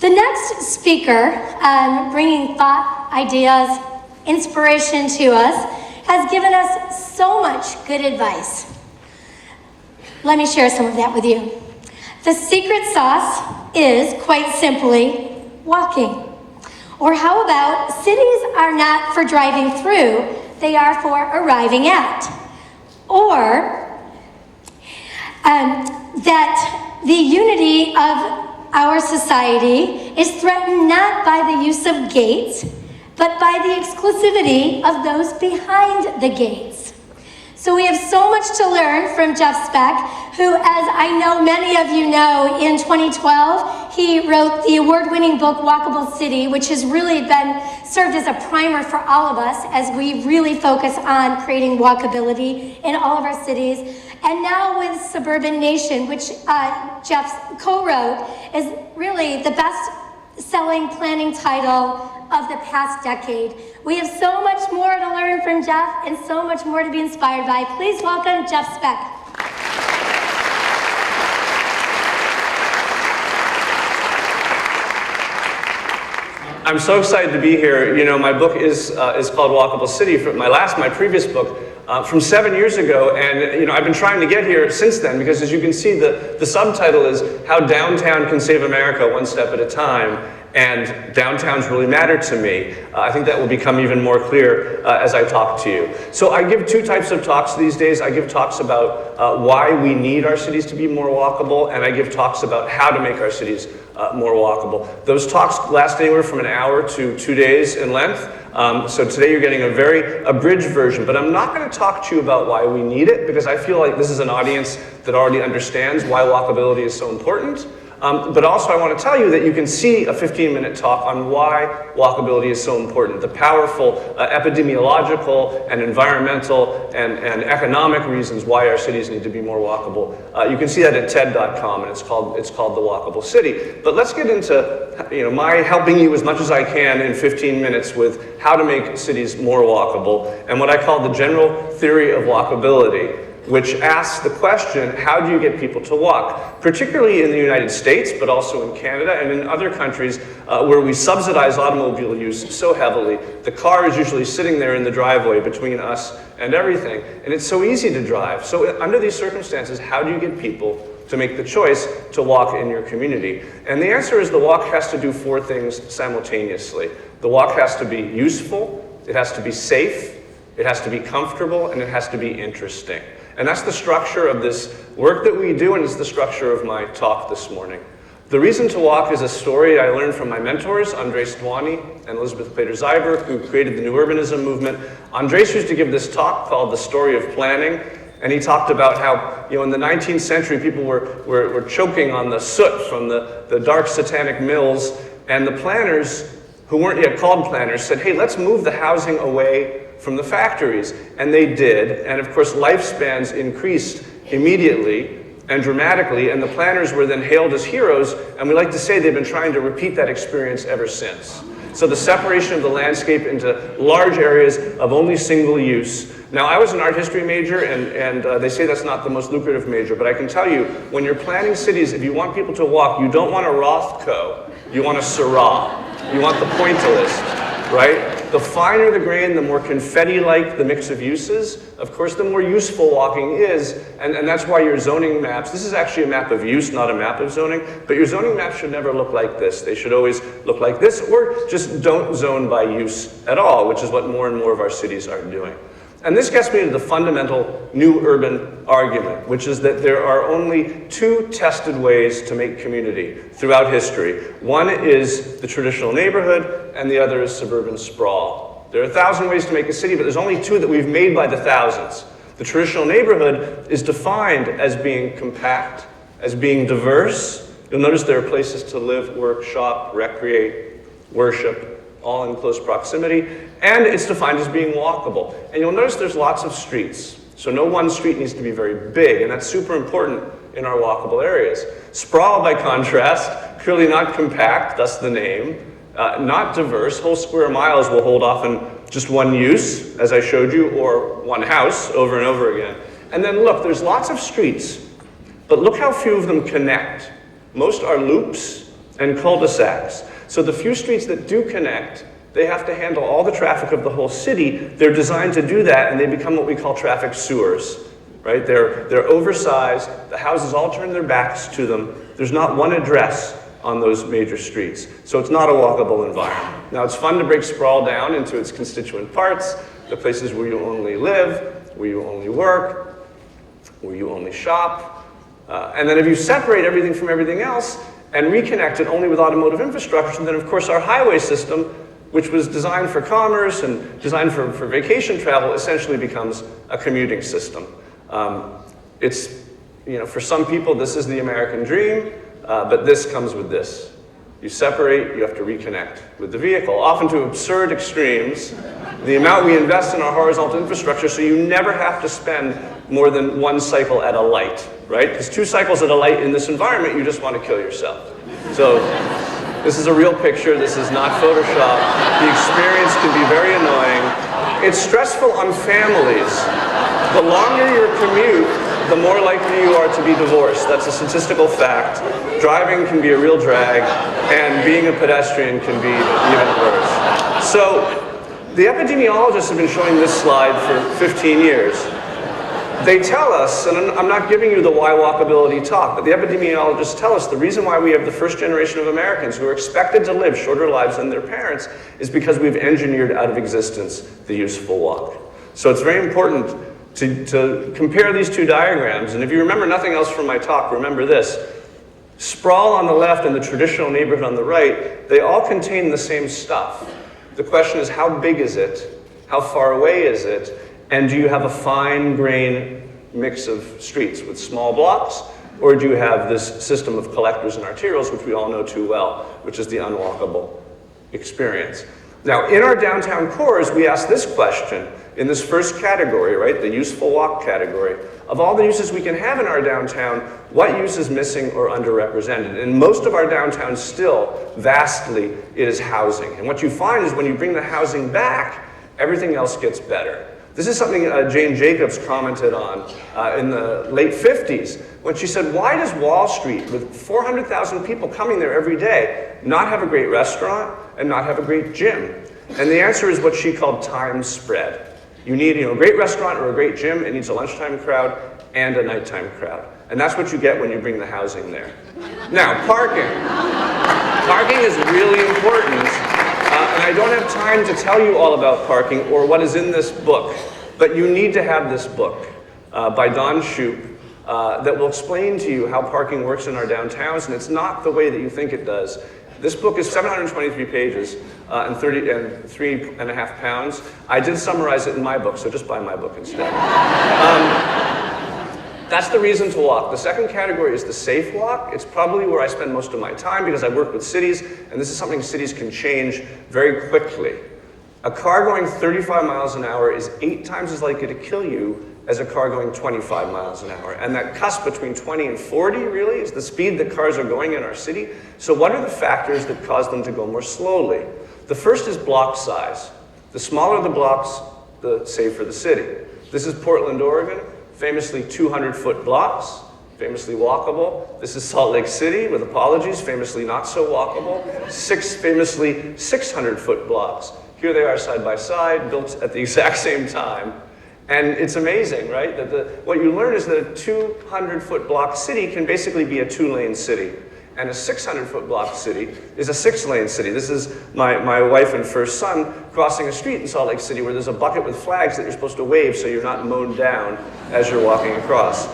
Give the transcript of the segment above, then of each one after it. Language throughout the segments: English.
The next speaker, bringing thought, ideas, inspiration to us, has given us so much good advice. Let me share some of that with you. The secret sauce is, quite simply, walking. Or how about, cities are not for driving through, they are for arriving at. Or that the unity of our society is threatened not by the use of gates, but by the exclusivity of those behind the gates. So we have so much to learn from Jeff Speck, who, as I know many of you know, in 2012, he wrote the award-winning book, Walkable City, which has really served as a primer for all of us as we really focus on creating walkability in all of our cities. And now with Suburban Nation, which Jeff co-wrote, is really the best-selling planning title of the past decade. We have so much more to learn from Jeff and so much more to be inspired by. Please welcome Jeff Speck. I'm so excited to be here. You know, my book is called Walkable City, my previous book, from 7 years ago, and you know, I've been trying to get here since then because, as you can see, the subtitle is How Downtown Can Save America One Step at a Time, and downtowns really matter to me. I think that will become even more clear as I talk to you. So I give two types of talks these days. I give talks about why we need our cities to be more walkable, and I give talks about how to make our cities more walkable. Those talks last anywhere from an hour to 2 days in length. So today you're getting a very abridged version, but I'm not going to talk to you about why we need it, because I feel like this is an audience that already understands why walkability is so important. But also I want to tell you that you can see a 15-minute talk on why walkability is so important, the powerful epidemiological and environmental and economic reasons why our cities need to be more walkable. You can see that at TED.com, and it's called The Walkable City. But let's get into my helping you as much as I can in 15 minutes with how to make cities more walkable and what I call the general theory of walkability, which asks the question, how do you get people to walk? Particularly in the United States, but also in Canada and in other countries where we subsidize automobile use so heavily. The car is usually sitting there in the driveway between us and everything, and it's so easy to drive. So under these circumstances, how do you get people to make the choice to walk in your community? And the answer is the walk has to do 4 things simultaneously. The walk has to be useful, it has to be safe, it has to be comfortable, and it has to be interesting. And that's the structure of this work that we do, and it's the structure of my talk this morning. The reason to walk is a story I learned from my mentors, Andres Duany and Elizabeth Plater-Zyberk, who created the new urbanism movement. Andres used to give this talk called The Story of Planning, and he talked about how, in the 19th century, people were choking on the soot from the dark satanic mills, and the planners, who weren't yet called planners, said, hey, let's move the housing away from the factories. And they did, and of course lifespans increased immediately and dramatically, and the planners were then hailed as heroes, and we like to say they've been trying to repeat that experience ever since. So the separation of the landscape into large areas of only single use. Now, I was an art history major, and they say that's not the most lucrative major, but I can tell you, when you're planning cities, if you want people to walk, you don't want a Rothko, you want a Syrah. You want the pointillist, right? The finer the grain, the more confetti-like the mix of uses, of course, the more useful walking is, and that's why your zoning maps, this is actually a map of use, not a map of zoning, but your zoning maps should never look like this. They should always look like this, or just don't zone by use at all, which is what more and more of our cities are doing. And this gets me to the fundamental new urban argument, which is that there are only 2 tested ways to make community throughout history. One is the traditional neighborhood, and the other is suburban sprawl. There are 1,000 ways to make a city, but there's only 2 that we've made by the thousands. The traditional neighborhood is defined as being compact, as being diverse. You'll notice there are places to live, work, shop, recreate, worship, all in close proximity, and it's defined as being walkable. And you'll notice there's lots of streets. So no one street needs to be very big, and that's super important in our walkable areas. Sprawl, by contrast, clearly not compact, thus the name, not diverse. Whole square miles will hold often just one use, as I showed you, or one house over and over again. And then look, there's lots of streets, but look how few of them connect. Most are loops, and cul-de-sacs. So the few streets that do connect, they have to handle all the traffic of the whole city. They're designed to do that, and they become what we call traffic sewers, right? They're oversized. The houses all turn their backs to them. There's not one address on those major streets. So it's not a walkable environment. Now, it's fun to break sprawl down into its constituent parts, the places where you only live, where you only work, where you only shop. And then if you separate everything from everything else and reconnect it only with automotive infrastructure, then of course our highway system, which was designed for commerce and designed for vacation travel, essentially becomes a commuting system. It's, for some people, this is the American dream, but this comes with this. You separate, you have to reconnect with the vehicle, often to absurd extremes. The amount we invest in our horizontal infrastructure, so you never have to spend more than one cycle at a light, right? Because 2 cycles at a light in this environment, you just want to kill yourself. So this is a real picture. This is not Photoshop. The experience can be very annoying. It's stressful on families. The longer your commute, the more likely you are to be divorced. That's a statistical fact. Driving can be a real drag, and being a pedestrian can be even worse. So the epidemiologists have been showing this slide for 15 years. They tell us, and I'm not giving you the why walkability talk, but the epidemiologists tell us the reason why we have the first generation of Americans who are expected to live shorter lives than their parents is because we've engineered out of existence the useful walk. So it's very important to compare these 2 diagrams. And if you remember nothing else from my talk, remember this. Sprawl on the left and the traditional neighborhood on the right, they all contain the same stuff. The question is, how big is it? How far away is it? And do you have a fine grain mix of streets with small blocks? Or do you have this system of collectors and arterials, which we all know too well, which is the unwalkable experience? Now, in our downtown cores, we ask this question in this first category, right, the useful walk category. Of all the uses we can have in our downtown, what use is missing or underrepresented? In most of our downtowns still, vastly, it is housing. And what you find is when you bring the housing back, everything else gets better. This is something Jane Jacobs commented on in the late 50s when she said, why does Wall Street, with 400,000 people coming there every day, not have a great restaurant and not have a great gym? And the answer is what she called time spread. You need a great restaurant or a great gym. It needs a lunchtime crowd and a nighttime crowd. And that's what you get when you bring the housing there. Now, parking. Parking is really important. And I don't have time to tell you all about parking or what is in this book, but you need to have this book by Don Shoup that will explain to you how parking works in our downtowns, and it's not the way that you think it does. This book is 723 pages and 3.5 pounds. I did summarize it in my book, so just buy my book instead. That's the reason to walk. The second category is the safe walk. It's probably where I spend most of my time because I work with cities, and this is something cities can change very quickly. A car going 35 miles an hour is 8 times as likely to kill you as a car going 25 miles an hour. And that cusp between 20 and 40 really is the speed that cars are going in our city. So what are the factors that cause them to go more slowly? The first is block size. The smaller the blocks, the safer the city. This is Portland, Oregon. Famously 200-foot blocks, famously walkable. This is Salt Lake City, with apologies, famously not so walkable. Famously 600-foot blocks. Here they are side by side, built at the exact same time. And it's amazing, right? That what you learn is that a 200-foot block city can basically be a 2-lane city. And a 600-foot block city is a 6-lane city. This is my wife and first son crossing a street in Salt Lake City where there's a bucket with flags that you're supposed to wave so you're not mowed down as you're walking across.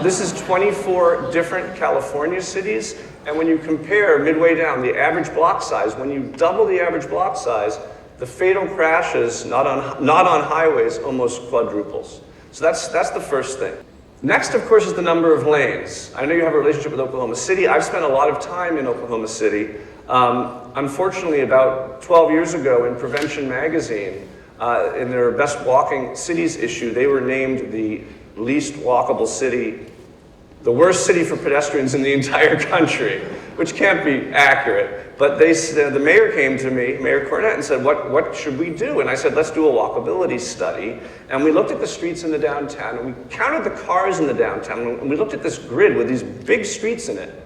This is 24 different California cities, and when you compare midway down the average block size, when you double the average block size, the fatal crashes, not on highways, almost quadruples. So that's the first thing. Next, of course, is the number of lanes. I know you have a relationship with Oklahoma City. I've spent a lot of time in Oklahoma City. Unfortunately, about 12 years ago in Prevention magazine, in their Best Walking Cities issue, they were named the least walkable city, the worst city for pedestrians in the entire country, which can't be accurate. But the mayor came to me, Mayor Cornett, and said, what should we do? And I said, let's do a walkability study. And we looked at the streets in the downtown, and we counted the cars in the downtown, and we looked at this grid with these big streets in it.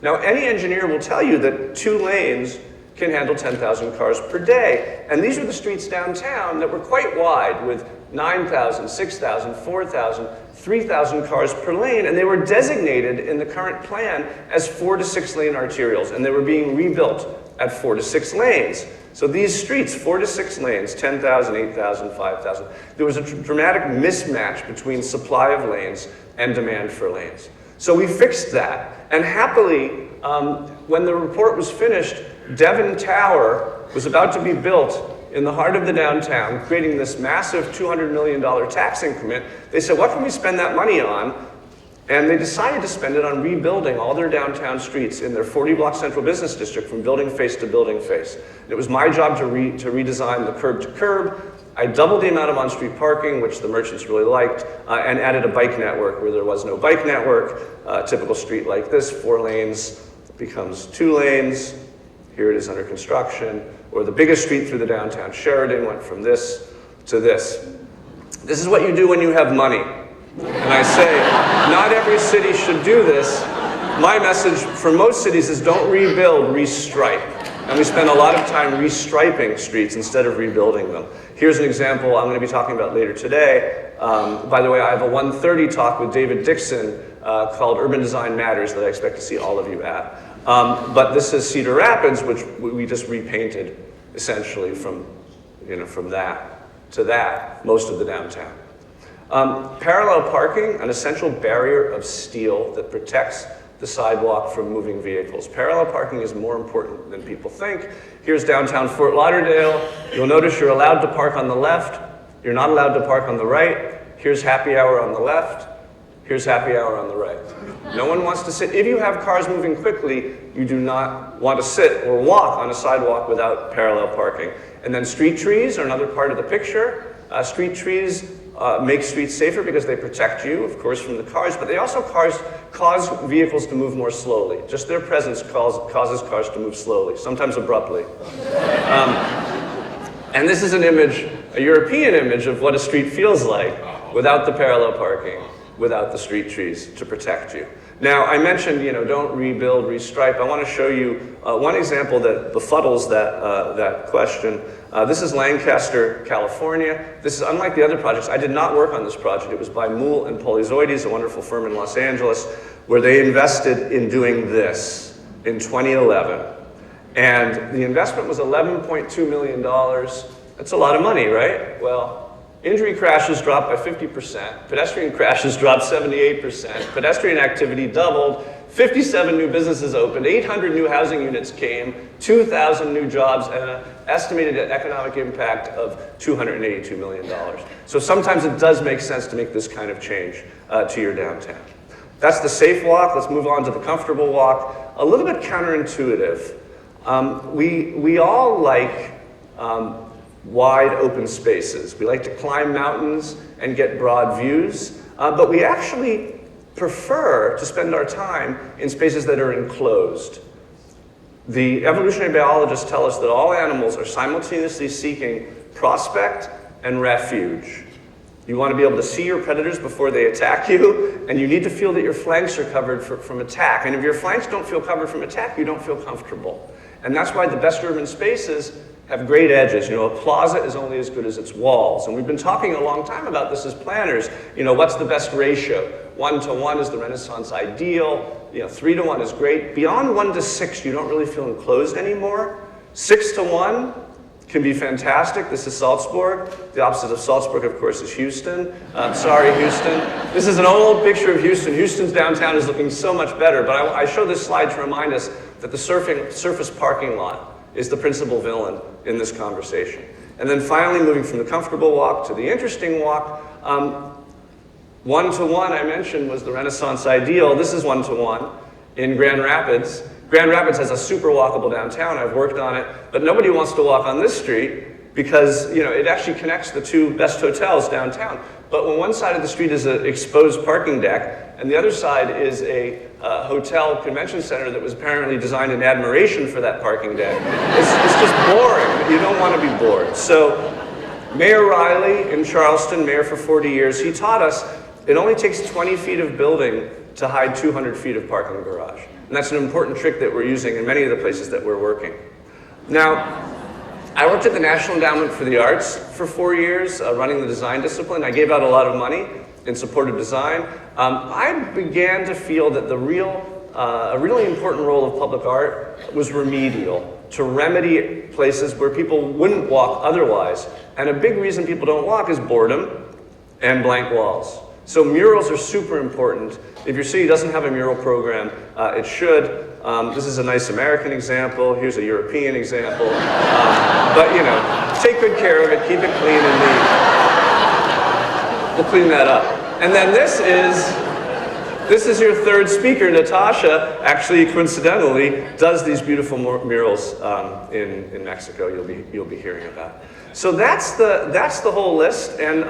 Now, any engineer will tell you that 2 lanes can handle 10,000 cars per day. And these are the streets downtown that were quite wide, with 9,000, 6,000, 4,000, 3,000 cars per lane, and they were designated in the current plan as 4 to 6 lane arterials, and they were being rebuilt at 4 to 6 lanes. So these streets, 4 to 6 lanes, 10,000, 8,000, 5,000, there was a dramatic mismatch between supply of lanes and demand for lanes. So we fixed that, and happily, when the report was finished, Devon Tower was about to be built in the heart of the downtown, creating this massive $200 million tax increment. They said, what can we spend that money on? And they decided to spend it on rebuilding all their downtown streets in their 40-block central business district from building face to building face. It was my job to redesign the curb to curb. I doubled the amount of on-street parking, which the merchants really liked, and added a bike network where there was no bike network. A typical street like this, 4 lanes becomes 2 lanes. Here it is under construction. Or the biggest street through the downtown Sheridan went from this to this. This is what you do when you have money. And I say, not every city should do this. My message for most cities is don't rebuild, restripe. And we spend a lot of time restriping streets instead of rebuilding them. Here's an example I'm going to be talking about later today. By the way, I have a 1:30 talk with David Dixon called Urban Design Matters that I expect to see all of you at. But this is Cedar Rapids, which we just repainted essentially from that to that, most of the downtown. Parallel parking, an essential barrier of steel that protects the sidewalk from moving vehicles. Parallel parking is more important than people think. Here's downtown Fort Lauderdale. You'll notice you're allowed to park on the left. You're not allowed to park on the right. Here's happy hour on the left. Here's happy hour on the right. No one wants to sit. If you have cars moving quickly, you do not want to sit or walk on a sidewalk without parallel parking. And then street trees are another part of the picture. Street trees make streets safer because they protect you, of course, from the cars, but they also cause vehicles to move more slowly. Just their presence causes cars to move slowly, sometimes abruptly. And this is an image, a European image of what a street feels like without the parallel parking, without the street trees to protect you. Now, I mentioned, don't rebuild, restripe. I want to show you one example that befuddles that question. This is Lancaster, California. This is unlike the other projects. I did not work on this project. It was by Moule and Polizoides, a wonderful firm in Los Angeles, where they invested in doing this in 2011. And the investment was $11.2 million. That's a lot of money, right? Well, injury crashes dropped by 50%, pedestrian crashes dropped 78%, pedestrian activity doubled, 57 new businesses opened, 800 new housing units came, 2,000 new jobs, and an estimated economic impact of $282 million. So sometimes it does make sense to make this kind of change to your downtown. That's the safe walk. Let's move on to the comfortable walk. A little bit counterintuitive. We all like wide open spaces. We like to climb mountains and get broad views, but we actually prefer to spend our time in spaces that are enclosed. The evolutionary biologists tell us that all animals are simultaneously seeking prospect and refuge. You want to be able to see your predators before they attack you, and you need to feel that your flanks are covered from attack. And if your flanks don't feel covered from attack, you don't feel comfortable. And that's why the best urban spaces have great edges. A plaza is only as good as its walls. And we've been talking a long time about this as planners. What's the best ratio? 1 to 1 is the Renaissance ideal. 3 to 1 is great. Beyond 1 to 6, you don't really feel enclosed anymore. 6 to 1 can be fantastic. This is Salzburg. The opposite of Salzburg, of course, is Houston. Sorry, Houston. This is an old picture of Houston. Houston's downtown is looking so much better. But I show this slide to remind us that the surface parking lot is the principal villain in this conversation. And then finally, moving from the comfortable walk to the interesting walk, 1 to 1 I mentioned was the Renaissance ideal. This is 1 to 1 in Grand Rapids. Grand Rapids has a super walkable downtown. I've worked on it, but nobody wants to walk on this street because it actually connects the 2 best hotels downtown. But when one side of the street is an exposed parking deck and the other side is a hotel convention center that was apparently designed in admiration for that parking deck, it's just boring. You don't want to be bored. So Mayor Riley in Charleston, mayor for 40 years, he taught us it only takes 20 feet of building to hide 200 feet of parking garage. And that's an important trick that we're using in many of the places that we're working. Now, I worked at the National Endowment for the Arts for 4 years, running the design discipline. I gave out a lot of money in support of design. I began to feel that a really important role of public art was remedial, to remedy places where people wouldn't walk otherwise. And a big reason people don't walk is boredom and blank walls. So murals are super important. If your city doesn't have a mural program, it should. This is a nice American example. Here's a European example. But you know, take good care of it, keep it clean and neat. We'll clean that up. And then this is your third speaker. Natasha, actually coincidentally, does these beautiful murals in Mexico you'll be hearing about. So that's the whole list, and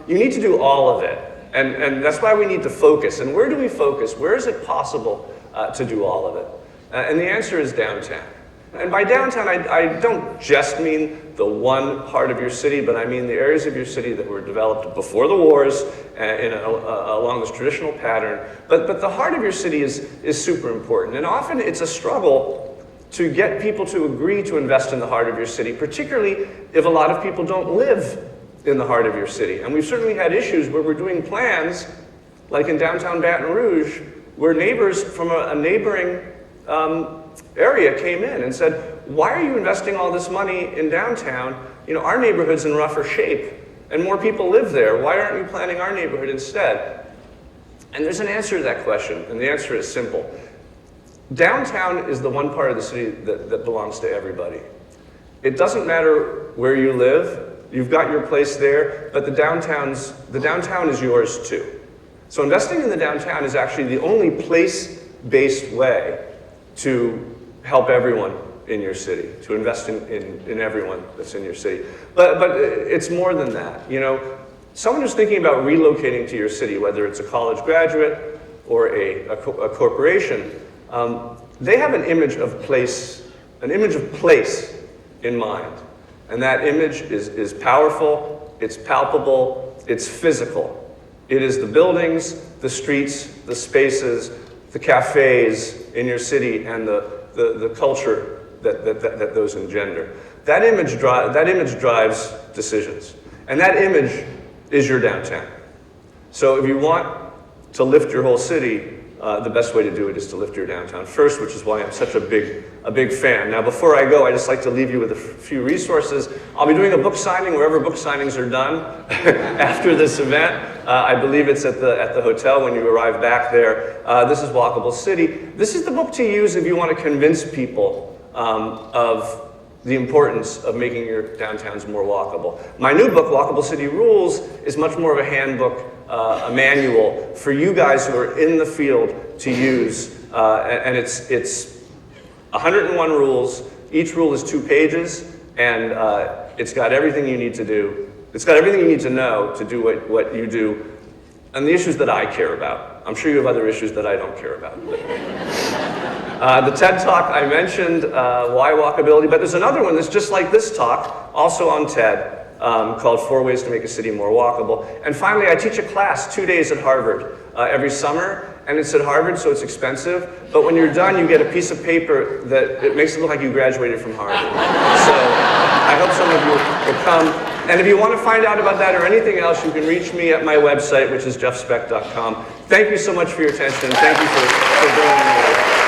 you need to do all of it. And that's why we need to focus. And where do we focus? Where is it possible to do all of it? And the answer is downtown. And by downtown, I don't just mean the one part of your city, but I mean the areas of your city that were developed before the wars along this traditional pattern. But the heart of your city is super important. And often it's a struggle to get people to agree to invest in the heart of your city, particularly if a lot of people don't live in the heart of your city. And we've certainly had issues where we're doing plans, like in downtown Baton Rouge, where neighbors from a neighboring area came in and said, why are you investing all this money in downtown? You know, our neighborhood's in rougher shape and more people live there. Why aren't you planning our neighborhood instead? And there's an answer to that question, and the answer is simple. Downtown is the one part of the city that belongs to everybody. It doesn't matter where you live, you've got your place there, but the downtown is yours too. So investing in the downtown is actually the only place-based way to help everyone in your city, to invest in everyone that's in your city. But it's more than that. You know, someone who's thinking about relocating to your city, whether it's a college graduate or a corporation, they have an image of place in mind. And that image is powerful, it's palpable, it's physical. It is the buildings, the streets, the spaces, the cafes in your city, and the culture that those engender. That image drives decisions. And that image is your downtown. So if you want to lift your whole city, the best way to do it is to lift your downtown first, which is why I'm such a big fan. Now, before I go, I just like to leave you with a few resources. I'll be doing a book signing wherever book signings are done after this event. I believe it's at the hotel when you arrive back there. This is Walkable City. This is the book to use if you want to convince people of the importance of making your downtowns more walkable. My new book, Walkable City Rules, is much more of a handbook, a manual for you guys who are in the field to use. And it's 101 rules. Each rule is 2 pages, and it's got everything you need to do. It's got everything you need to know to do what you do and the issues that I care about. I'm sure you have other issues that I don't care about. The TED Talk I mentioned, why walkability, but there's another one that's just like this talk, also on TED, called 4 Ways to Make a City More Walkable. And finally, I teach a class 2 days at Harvard every summer, and it's at Harvard, so it's expensive, but when you're done, you get a piece of paper that it makes it look like you graduated from Harvard. So I hope some of you will come. And if you want to find out about that or anything else, you can reach me at my website, which is jeffspeck.com. Thank you so much for your attention. Thank you for bringing me here.